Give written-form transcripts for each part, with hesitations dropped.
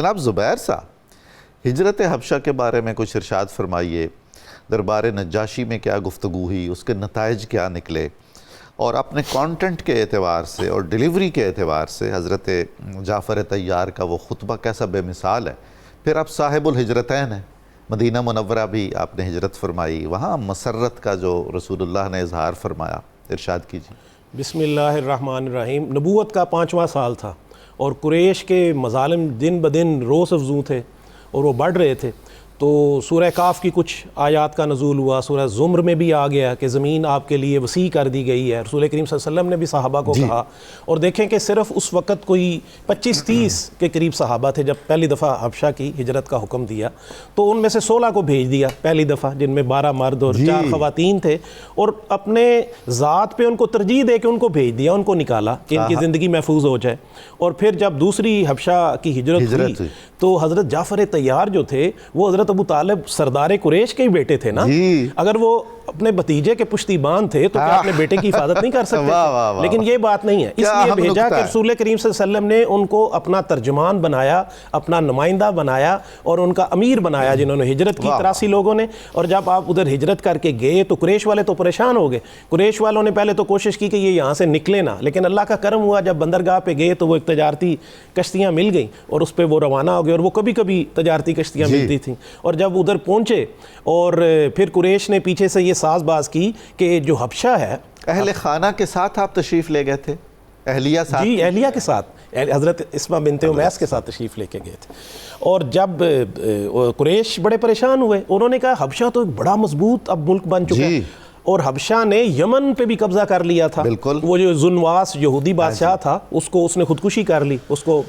جناب زبیر صاحب، ہجرت حبشہ کے بارے میں کچھ ارشاد فرمائیے۔ دربار نجاشی میں کیا گفتگو ہوئی، اس کے نتائج کیا نکلے، اور اپنے کانٹنٹ کے اعتبار سے اور ڈیلیوری کے اعتبار سے حضرت جعفر طیار کا وہ خطبہ کیسا بے مثال ہے۔ پھر آپ صاحب الہجرتین ہیں، مدینہ منورہ بھی آپ نے ہجرت فرمائی، وہاں مسرت کا جو رسول اللہ نے اظہار فرمایا، ارشاد کیجیے۔ بسم اللہ الرحمن الرحیم۔ نبوت کا 5واں سال تھا اور قریش کے مظالم دن بدن روز افزوں تھے اور وہ بڑھ رہے تھے، تو سورہ کاف کی کچھ آیات کا نزول ہوا۔ سورہ زمر میں بھی آ گیا کہ زمین آپ کے لیے وسیع کر دی گئی ہے۔ رسول کریم صلی اللہ علیہ وسلم نے بھی صحابہ کو کہا، اور دیکھیں کہ صرف اس وقت کوئی 25-30 کے قریب صحابہ تھے جب پہلی دفعہ حبشہ کی ہجرت کا حکم دیا، تو ان میں سے 16 کو بھیج دیا پہلی دفعہ، جن میں 12 مرد اور 4 خواتین تھے، اور اپنے ذات پہ ان کو ترجیح دے کے ان کو بھیج دیا، ان کو نکالا کہ ان کی زندگی محفوظ ہو جائے۔ اور پھر جب دوسری حبشہ کی ہجرت ہوئی تو حضرت جعفر طیار جو تھے وہ حضرت ابو طالب سردار قریش کے ہی بیٹے تھے نا، اگر وہ اپنے بھتیجے کے پشتی بان تھے تو کیا اپنے بیٹے کی حفاظت نہیں کر سکتے؟ لیکن یہ بات نہیں ہے، اس لیے بھیجا کہ رسول کریم صلی اللہ علیہ وسلم نے ان کو اپنا ترجمان بنایا، اپنا نمائندہ بنایا اور ان کا امیر بنایا، جنہوں نے ہجرت کی 83 لوگوں نے۔ اور جب آپ ادھر ہجرت کر کے گئے تو قریش والے تو پریشان ہو گئے۔ قریش والوں نے پہلے تو کوشش کی کہ یہ یہاں سے نکلے نہ، لیکن اللہ کا کرم ہوا، جب بندرگاہ پہ گئے تو وہ ایک تجارتی کشتیاں مل گئیں اور اس پہ وہ روانہ ہو گئے، اور وہ کبھی کبھی تجارتی کشتیاں ملتی تھیں۔ اور جب ادھر پہنچے اور پھر قریش نے پیچھے سے یہ ساز باز کی کہ جو حبشہ ہے، اہل خانہ کے ساتھ آپ تشریف لے گئے تھے؟ اہلیہ ساتھ؟ جی، اہلیہ کے ساتھ، حضرت اسمہ بنت امیس کے ساتھ تشریف لے کے گئے تھے۔ اور جب قریش بڑے پریشان ہوئے، انہوں نے کہا حبشہ تو ایک بڑا مضبوط اب ملک بن چکا ہے، اور حبشہ نے یمن پہ بھی قبضہ کر لیا تھا۔ وہ جو ذوالنواس یہودی بادشاہ تھا، اس نے خودکشی کر لی،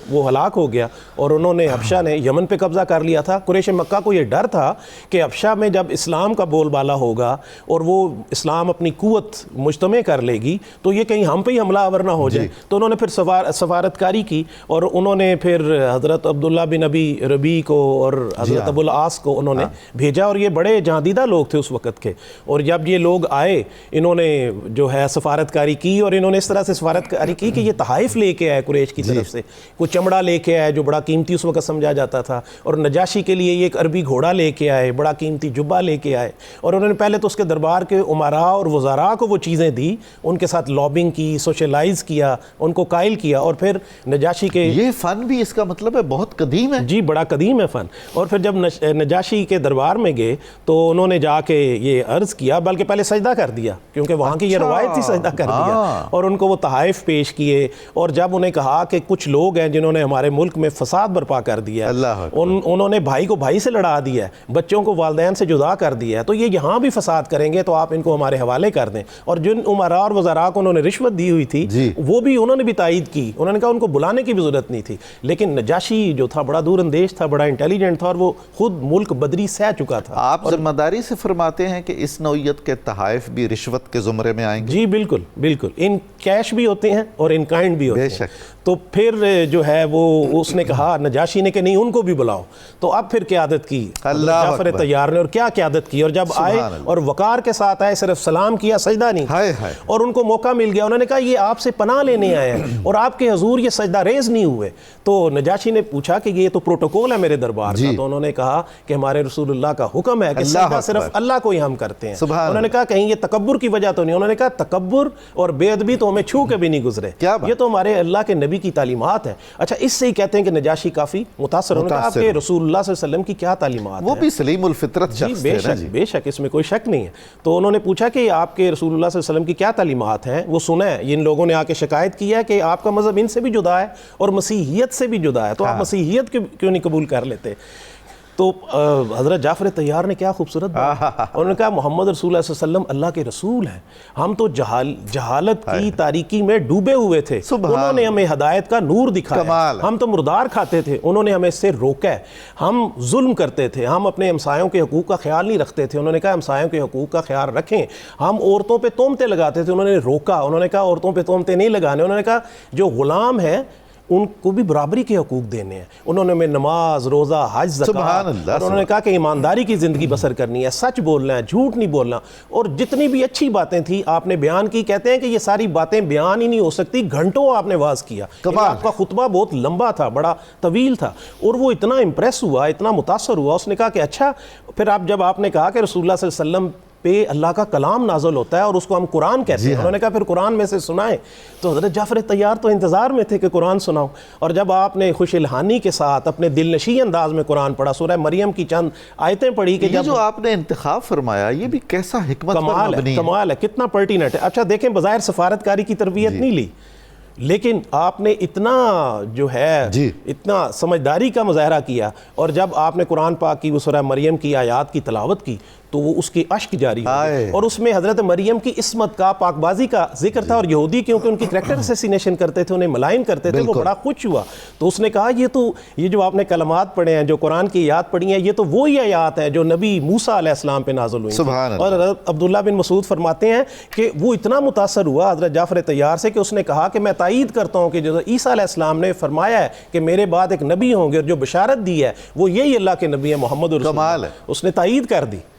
وہ ہلاک ہو گیا، اور انہوں نے حبشہ نے یمن پہ قبضہ کر لیا تھا۔ قریش مکہ کو یہ ڈر تھا کہ حبشہ میں جب اسلام کا بول بالا ہوگا اور وہ اسلام اپنی قوت مجتمع کر لے گی تو یہ کہیں ہم پہ ہی حملہ آور نہ ہو جائے۔ تو انہوں نے پھر سفارتکاری کی، اور انہوں نے پھر حضرت عبداللہ بن ابی ربیع کو اور حضرت ابو العاص کو انہوں نے بھیجا، اور یہ بڑے جہاندیدہ لوگ تھے اس وقت کے۔ اور جب یہ لوگ آئے، انہوں نے جو ہے سفارتکاری کی، اور انہوں نے اس طرح سے سفارتکاری کی کہ یہ تحائف لے کے آئے قریش کی طرف سے، کوئی چمڑا لے کے آئے جو بڑا قیمتی اس وقت سمجھا جاتا تھا، اور نجاشی کے لیے یہ ایک عربی گھوڑا لے کے آئے، بڑا قیمتی جبہ لے کے آئے، اور انہوں نے پہلے تو اس کے دربار کے امراء اور وزراء کو وہ چیزیں دی، ان کے ساتھ لابنگ کی، سوشلائز کیا، ان کو قائل کیا، اور پھر نجاشی کے یہ فن بھی اس کا مطلب ہے بہت قدیم ہے۔ جی، بڑا قدیم ہے فن۔ اور پھر جب نجاشی کے دربار میں گئے تو انہوں نے جا کے یہ عرض کیا، بلکہ پہلے سجدہ کر دیا کیونکہ وہاں کی یہ روایت تھی، سجدہ کر دیا، اور ان کو وہ تحائف پیش کیے۔ اور جب انہیں کہا کہ کچھ لوگ ہیں جنہوں نے ہمارے ملک میں فساد برپا کر دیا، انہوں نے بھائی کو بھائی سے لڑا دیا ہے، بچوں کو والدین سے جدا کر دیا ہے، تو یہ یہاں بھی فساد کریں گے تو آپ ان کو ہمارے حوالے کر دیں۔ اور جن امراء اور وزراء کو انہوں نے رشوت دی ہوئی تھی وہ بھی انہوں نے بھی تائید کی، انہوں نے کہا ان کو بلانے کی بھی ضرورت نہیں تھی۔ لیکن نجاشی جو تھا بڑا دور اندیش تھا، بڑا انٹیلیجنٹ تھا، اور وہ خود ملک بدری سہ چکا تھا۔ آپ ذمہ داری سے فرماتے ہیں کہ اس نوعیت کے تحائف بھی رشوت کے زمرے میں آئیں گے؟ جی بالکل بالکل، ان کیش بھی ہوتے ہیں اور ان کائنڈ بھی ہوتے ہیں۔ تو پھر جو ہے وہ اس نے کہا نجاشی نے کہ نہیں، ان کو بھی بلاؤ۔ تو اب پھر قیادت کی جعفر طیار نے، اور کیا قیادت کی، اور جب آئے اور وقار کے ساتھ آئے، صرف سلام کیا، سجدہ نہیں، اور ان کو موقع مل گیا، انہوں نے کہا یہ آپ سے پناہ لینے آئے ہیں اور آپ کے حضور یہ سجدہ ریز نہیں ہوئے۔ تو نجاشی نے پوچھا کہ یہ تو پروٹوکول ہے میرے دربار کا، تو انہوں نے کہا کہ ہمارے رسول اللہ کا حکم ہے کہ سجدہ صرف اللہ کو ہی ہم کرتے ہیں۔ انہوں نے کہا کہیں یہ تکبر کی وجہ تو نہیں؟ انہوں نے کہا تکبر اور بے ادبی تو ہمیں چھو کے بھی نہیں گزرے، یہ تو ہمارے اللہ کے نبی کی تعلیمات ہیں۔ اچھا، اس سے ہی کہتے ہیں کہ نجاشی کافی متاثر ہونے کا، آپ کے رسول اللہ صلی اللہ علیہ وسلم کی کیا تعلیمات ہیں؟ وہ بھی سلیم الفطرت شخص تھے نا۔ بے شک، اس میں کوئی شک نہیں ہے۔ تو انہوں نے پوچھا کہ آپ کے رسول اللہ صلی اللہ علیہ وسلم کی کیا تعلیمات ہیں؟ وہ سنیں، ان لوگوں نے آ کے شکایت کی ہے کہ آپ کا مذہب ان سے بھی جدا ہے اور مسیحیت سے بھی جدا ہے، تو آپ مسیحیت کیوں نہیں قبول کر لیتے؟ تو حضرت جعفر طیار نے کیا خوبصورت بات، انہوں نے کہا محمد رسول اللہ صلی اللہ علیہ وسلم اللہ کے رسول ہیں، ہم تو جہالت کی تاریکی میں ڈوبے ہوئے تھے، انہوں نے ہمیں ہدایت کا نور دکھایا، ہم تو مردار کھاتے تھے، انہوں نے ہمیں اس سے روکا ہے، ہم ظلم کرتے تھے، ہم اپنے ہمسایوں کے حقوق کا خیال نہیں رکھتے تھے، انہوں نے کہا ہمسایوں کے حقوق کا خیال رکھیں، ہم عورتوں پہ تہمتیں لگاتے تھے، انہوں نے روکا، انہوں نے کہا عورتوں پہ تہمتیں نہیں لگانے، انہوں نے کہا جو غلام ہے ان کو بھی برابری کے حقوق دینے ہیں. انہوں نے میں نماز، روزہ، حج، سبحان زکوٰۃ، اللہ، اور انہوں نے کہا کہ ایمانداری کی زندگی بسر کرنی ہے، سچ بولنا ہے، جھوٹ نہیں بولنا. اور جتنی بھی اچھی باتیں تھیں آپ نے بیان کی. کہتے ہیں کہ یہ ساری باتیں بیان ہی نہیں ہو سکتی، گھنٹوں آپ نے واز کیا. آپ کا خطبہ بہت لمبا تھا، بڑا طویل تھا. اور وہ اتنا امپریس ہوا، اتنا متاثر ہوا. اس نے کہا کہ اچھا، پھر جب آپ نے کہا کہ رسول اللہ صلی اللہ علیہ وسلم پہ اللہ کا کلام نازل ہوتا ہے اور اس کو ہم قرآن کہتے ہیں، انہوں نے کہا پھر قرآن میں سے سنائیں. تو حضرت جعفر طیار تو انتظار میں تھے کہ قرآن سناؤ. اور جب آپ نے خوش الحانی کے ساتھ اپنے دل نشیں انداز میں قرآن پڑھا، سورہ مریم کی چند آیتیں پڑھی کہ یہ جو آپ نے انتخاب فرمایا یہ بھی کیسا حکمت پر مبنی ہے. کمال ہے، کتنا پرٹیننٹ ہے. اچھا دیکھیں، بظاہر سفارتکاری کی تربیت نہیں لی، لیکن آپ نے اتنا جو ہے اتنا سمجھداری کا مظاہرہ کیا. اور جب آپ نے قرآن پاک کی وہ سورہ مریم کی آیات کی تلاوت کی تو وہ اس کی اشک جاری ہو گئے. اور اس میں حضرت مریم کی عصمت کا، پاک بازی کا ذکر تھا. اور یہودی کیونکہ ان کی کریکٹر اسیسینیشن کرتے تھے، انہیں ملائن کرتے تھے، وہ بڑا خوش ہوا. تو اس نے کہا یہ جو آپ نے کلمات پڑھے ہیں، جو قرآن کی آیات پڑھی ہیں، یہ تو وہی آیات ہیں جو نبی موسیٰ علیہ السلام پہ نازل ہوئی تھیں. اور حضرت عبداللہ بن مسعود فرماتے ہیں کہ وہ اتنا متاثر ہوا حضرت جعفر طیار سے کہ اس نے کہا کہ میں تائید کرتا ہوں کہ جو عیسیٰ علیہ السلام نے فرمایا ہے کہ میرے بعد ایک نبی ہوں گے اور جو بشارت دی ہے وہ یہی اللہ کے نبی ہیں محمد رسول اللہ. اس نے تائید کر دی.